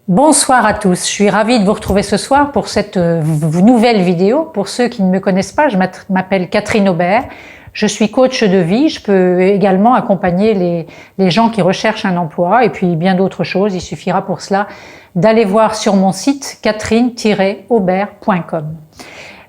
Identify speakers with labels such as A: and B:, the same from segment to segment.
A: Bonsoir à tous, je suis ravie de vous retrouver ce soir pour cette nouvelle vidéo. Pour ceux qui ne me connaissent pas, je m'appelle Catherine Aubert, je suis coach de vie, je peux également accompagner les gens qui recherchent un emploi et puis bien d'autres choses. Il suffira pour cela d'aller voir sur mon site catherine-aubert.com.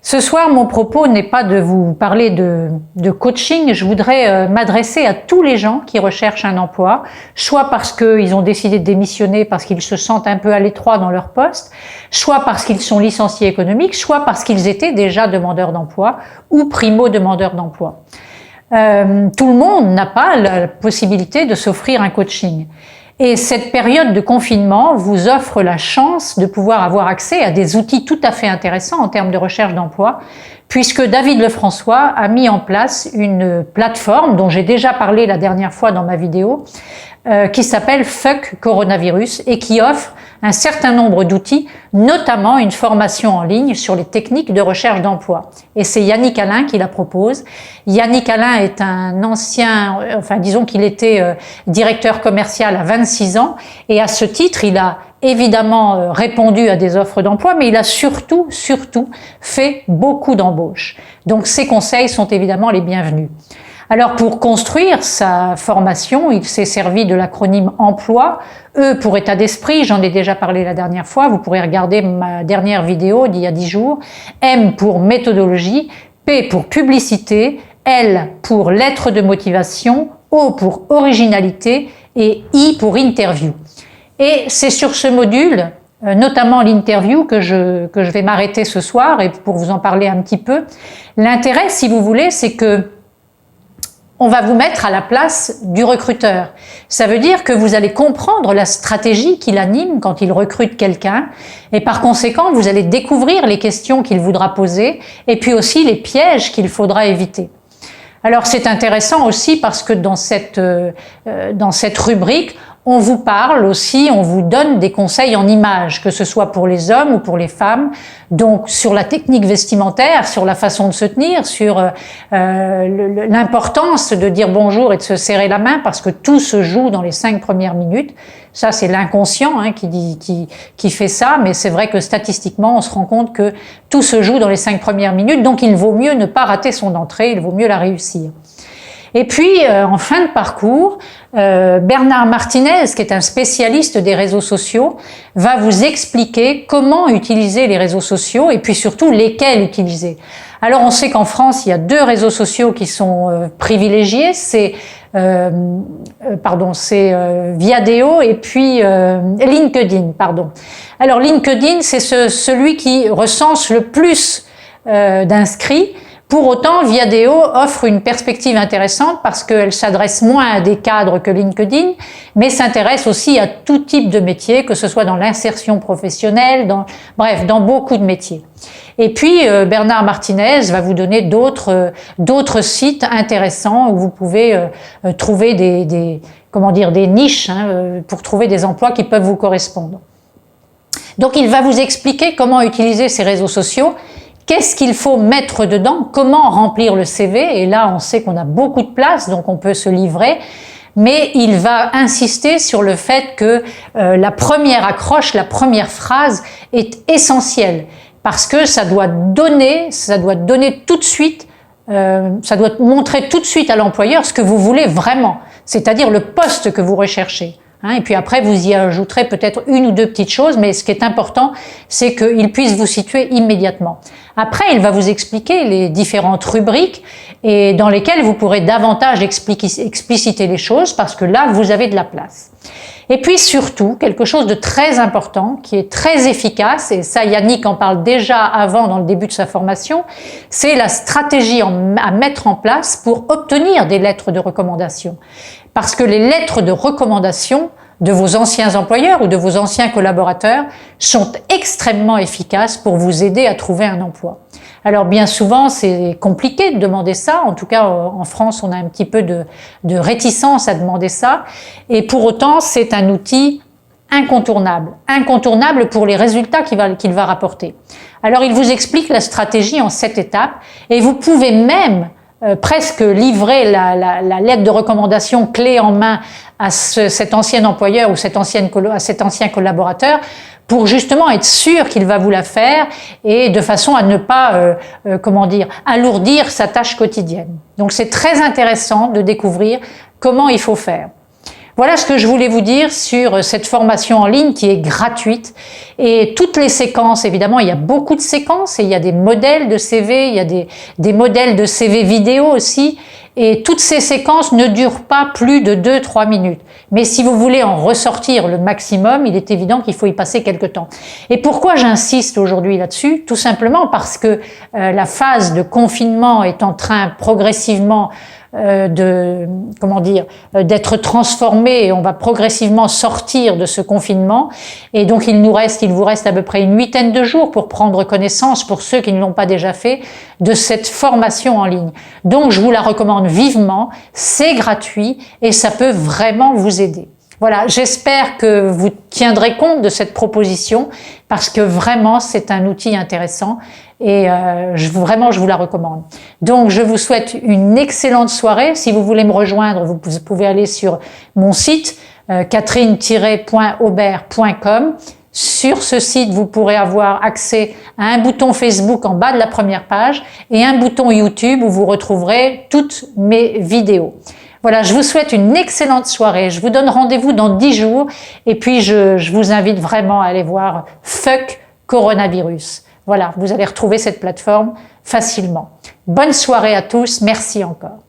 A: Ce soir, mon propos n'est pas de vous parler de coaching, je voudrais m'adresser à tous les gens qui recherchent un emploi, soit parce qu'ils ont décidé de démissionner parce qu'ils se sentent un peu à l'étroit dans leur poste, soit parce qu'ils sont licenciés économiques, soit parce qu'ils étaient déjà demandeurs d'emploi ou primo-demandeurs d'emploi. Tout le monde n'a pas la possibilité de s'offrir un coaching. Et cette période de confinement vous offre la chance de pouvoir avoir accès à des outils tout à fait intéressants en termes de recherche d'emploi, puisque David Lefrançois a mis en place une plateforme dont j'ai déjà parlé la dernière fois dans ma vidéo, qui s'appelle Fuck Coronavirus et qui offre un certain nombre d'outils, notamment une formation en ligne sur les techniques de recherche d'emploi. Et c'est Yannick Alain qui la propose. Yannick Alain est un ancien, disons qu'il était directeur commercial à 26 ans et à ce titre, il a évidemment répondu à des offres d'emploi, mais il a surtout fait beaucoup d'embauches. Donc ses conseils sont évidemment les bienvenus. Alors pour construire sa formation, il s'est servi de l'acronyme emploi, E pour état d'esprit, j'en ai déjà parlé la dernière fois, vous pourrez regarder ma dernière vidéo d'il y a 10 jours, M pour méthodologie, P pour publicité, L pour lettre de motivation, O pour originalité et I pour interview. Et c'est sur ce module, notamment l'interview, que je vais m'arrêter ce soir et pour vous en parler un petit peu. L'intérêt, si vous voulez, c'est que on va vous mettre à la place du recruteur. Ça veut dire que vous allez comprendre la stratégie qu'il anime quand il recrute quelqu'un et par conséquent, vous allez découvrir les questions qu'il voudra poser et puis aussi les pièges qu'il faudra éviter. Alors c'est intéressant aussi parce que dans cette rubrique, on vous parle aussi, on vous donne des conseils en images, que ce soit pour les hommes ou pour les femmes, donc sur la technique vestimentaire, sur la façon de se tenir, sur l'importance de dire bonjour et de se serrer la main, parce que tout se joue dans les 5 premières minutes. Ça, c'est l'inconscient qui fait ça, mais c'est vrai que statistiquement, on se rend compte que tout se joue dans les 5 premières minutes, donc il vaut mieux ne pas rater son entrée, il vaut mieux la réussir. Et puis, en fin de parcours, Bernard Martinez, qui est un spécialiste des réseaux sociaux, va vous expliquer comment utiliser les réseaux sociaux et puis surtout lesquels utiliser. Alors, on sait qu'en France, il y a 2 réseaux sociaux qui sont privilégiés, c'est Viadeo et puis LinkedIn, pardon. Alors, LinkedIn, c'est celui qui recense le plus d'inscrits. Pour autant, Viadeo offre une perspective intéressante parce qu'elle s'adresse moins à des cadres que LinkedIn, mais s'intéresse aussi à tout type de métier, que ce soit dans l'insertion professionnelle, dans beaucoup de métiers. Et puis, Bernard Martinez va vous donner d'autres sites intéressants où vous pouvez trouver des niches pour trouver des emplois qui peuvent vous correspondre. Donc, il va vous expliquer comment utiliser ces réseaux sociaux. Qu'est-ce qu'il faut mettre dedans? Comment remplir le CV? Et là, on sait qu'on a beaucoup de place, donc on peut se livrer. Mais il va insister sur le fait que la première accroche, la première phrase est essentielle. Parce que ça doit donner tout de suite, ça doit montrer tout de suite à l'employeur ce que vous voulez vraiment. C'est-à-dire le poste que vous recherchez. Et puis après, vous y ajouterez peut-être 1 ou 2 petites choses, mais ce qui est important, c'est qu'il puisse vous situer immédiatement. Après, il va vous expliquer les différentes rubriques et dans lesquelles vous pourrez davantage expliciter les choses parce que là, vous avez de la place. Et puis surtout, quelque chose de très important, qui est très efficace, et ça Yannick en parle déjà avant dans le début de sa formation, c'est la stratégie à mettre en place pour obtenir des lettres de recommandation. Parce que les lettres de recommandation de vos anciens employeurs ou de vos anciens collaborateurs sont extrêmement efficaces pour vous aider à trouver un emploi. Alors bien souvent, c'est compliqué de demander ça. En tout cas, en France, on a un petit peu de réticence à demander ça. Et pour autant, c'est un outil incontournable pour les résultats qu'il va rapporter. Alors, il vous explique la stratégie en 7 étapes et vous pouvez même presque livré la lettre de recommandation clé en main à cet ancien employeur ou à cet ancien collaborateur pour justement être sûr qu'il va vous la faire et de façon à ne pas, comment dire, alourdir sa tâche quotidienne. Donc c'est très intéressant de découvrir comment il faut faire. Voilà ce que je voulais vous dire sur cette formation en ligne qui est gratuite et toutes les séquences, évidemment, il y a beaucoup de séquences et il y a des modèles de CV, il y a des modèles de CV vidéo aussi et toutes ces séquences ne durent pas plus de 2-3 minutes. Mais si vous voulez en ressortir le maximum, il est évident qu'il faut y passer quelque temps. Et pourquoi j'insiste aujourd'hui là-dessus? Tout simplement parce que la phase de confinement est en train progressivement d'être transformé et on va progressivement sortir de ce confinement et donc il vous reste à peu près une 8aine de jours pour prendre connaissance, pour ceux qui ne l'ont pas déjà fait, de cette formation en ligne. Donc je vous la recommande vivement, c'est gratuit et ça peut vraiment vous aider. Voilà, j'espère que vous tiendrez compte de cette proposition parce que vraiment c'est un outil intéressant et vraiment je vous la recommande. Donc je vous souhaite une excellente soirée. Si vous voulez me rejoindre, vous pouvez aller sur mon site catherine-aubert.com. Sur ce site, vous pourrez avoir accès à un bouton Facebook en bas de la première page et un bouton YouTube où vous retrouverez toutes mes vidéos. Voilà, je vous souhaite une excellente soirée. Je vous donne rendez-vous dans 10 jours et puis je vous invite vraiment à aller voir Fuck Coronavirus. Voilà, vous allez retrouver cette plateforme facilement. Bonne soirée à tous, merci encore.